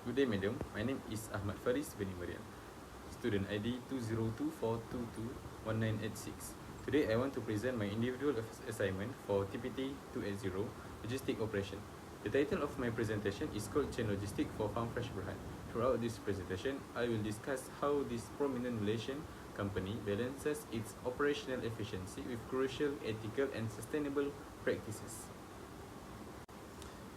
Good day, madam. My name is Ahmad Faris bin Mariam. Student ID 2024221986. Today, I want to present my individual assignment for TPT 280 Logistic Operation. The title of my presentation is called Chain Logistic for Farmfresh Berhad. Throughout this presentation, I will discuss how this prominent Malaysian company balances its operational efficiency with crucial ethical and sustainable practices.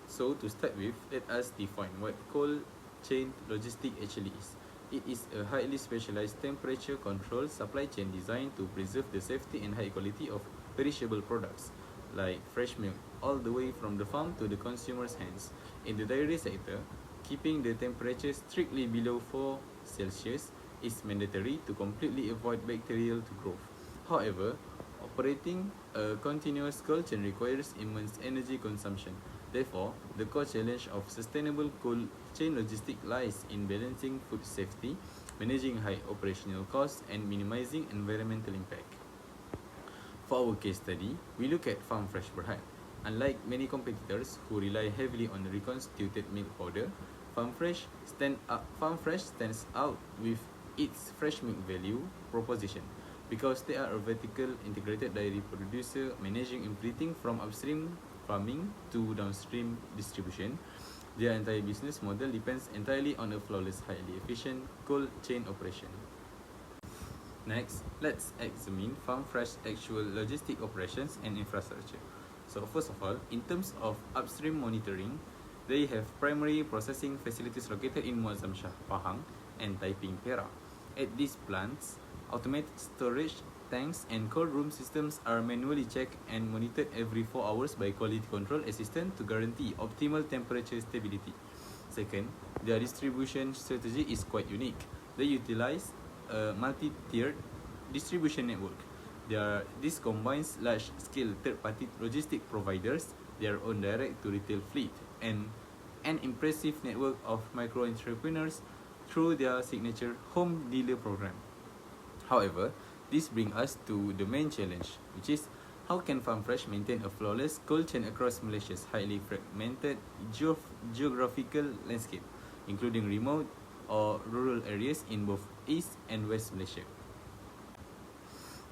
So to start with, let us define what cold chain logistics actually is. It is a highly specialized temperature control supply chain designed to preserve the safety and high quality of perishable products like fresh milk all the way from the farm to the consumer's hands. In the dairy sector, keeping the temperature strictly below 4 Celsius is mandatory to completely avoid bacterial growth. However, operating a continuous cold chain requires immense energy consumption. Therefore, the core challenge of sustainable cold chain logistics lies in balancing food safety, managing high operational costs, and minimizing environmental impact. For our case study, we look at Farmfresh Berhad. Unlike many competitors who rely heavily on reconstituted milk powder, Farmfresh stands out with its fresh milk value proposition because they are a vertical integrated dairy producer managing everything from upstream farming to downstream distribution. Their entire business model depends entirely on a flawless, highly efficient cold chain operation. Next, let's examine Farmfresh's actual logistic operations and infrastructure. So first of all, in terms of upstream monitoring, they have primary processing facilities located in Muazzam Shah, Pahang and Taiping, Perak. At these plants, automated storage tanks and cold room systems are manually checked and monitored every 4 hours by quality control assistant to guarantee optimal temperature stability. Second, their distribution strategy is quite unique. They utilize a multi-tiered distribution network. This combines large-scale third-party logistic providers, their own direct-to-retail fleet, and an impressive network of micro-entrepreneurs through their signature home dealer program. However, this brings us to the main challenge, which is how can Farmfresh maintain a flawless cold chain across Malaysia's highly fragmented geographical landscape, including remote or rural areas in both East and West Malaysia.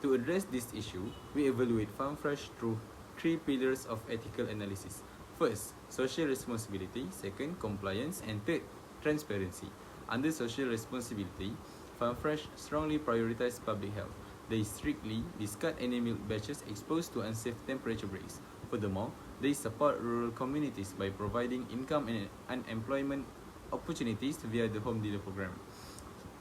To address this issue, we evaluate Farmfresh through 3 pillars of ethical analysis. First, social responsibility. Second, compliance. And third, transparency. Under social responsibility, Farmfresh strongly prioritizes public health. They strictly discard any milk batches exposed to unsafe temperature breaks. Furthermore, they support rural communities by providing income and unemployment opportunities via the home dealer program.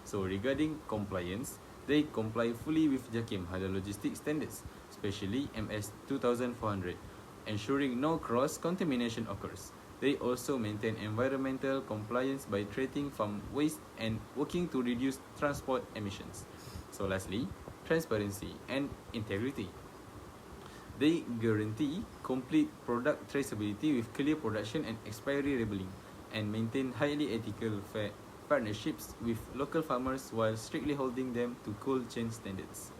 So regarding compliance, they comply fully with JAKIM Halal Logistics standards, especially MS 2400, ensuring no cross-contamination occurs. They also maintain environmental compliance by treating farm waste and working to reduce transport emissions. So lastly, transparency and integrity. They guarantee complete product traceability with clear production and expiry labeling, and maintain highly ethical partnerships with local farmers while strictly holding them to cold chain standards.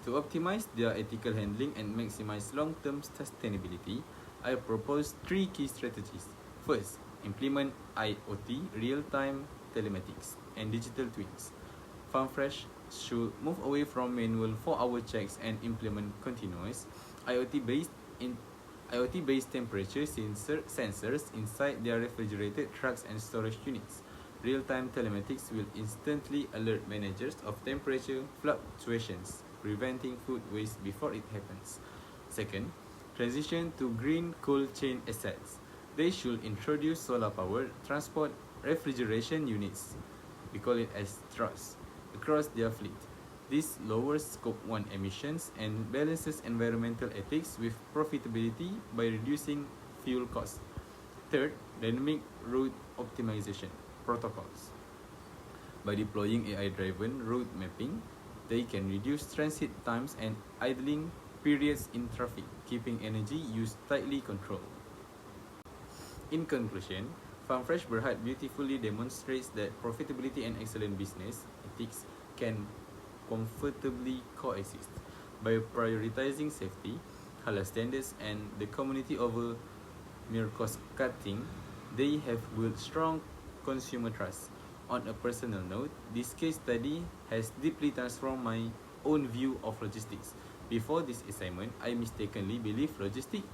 To optimize their ethical handling and maximize long-term sustainability, I propose 3 key strategies. First, implement IoT, real-time telematics, and digital twins. Farmfresh should move away from manual 4-hour checks and implement continuous IoT-based temperature sensors inside their refrigerated trucks and storage units. Real-time telematics will instantly alert managers of temperature fluctuations, preventing food waste before it happens. Second, transition to green cold chain assets. They should introduce solar-powered transport refrigeration units, we call it as TRUS, across their fleet. This lowers Scope 1 emissions and balances environmental ethics with profitability by reducing fuel costs. Third, dynamic route optimization protocols. By deploying AI-driven route mapping, they can reduce transit times and idling periods in traffic, keeping energy use tightly controlled. In conclusion, Farmfresh Berhad beautifully demonstrates that profitability and excellent business ethics can comfortably coexist. By prioritizing safety, halal standards, and the community over mere cost cutting, they have built strong consumer trust. On a personal note, this case study has deeply transformed my own view of logistics. Before this assignment, I mistakenly believed logistics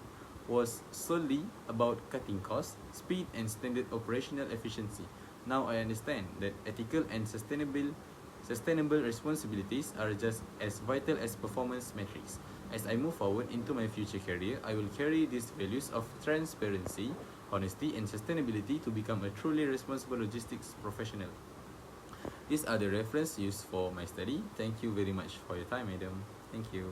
was solely about cutting costs, speed, and standard operational efficiency. Now I understand that ethical and sustainable responsibilities are just as vital as performance metrics. As I move forward into my future career, I will carry these values of transparency, honesty, and sustainability to become a truly responsible logistics professional. These are the reference used for my study. Thank you very much for your time, madam. Thank you.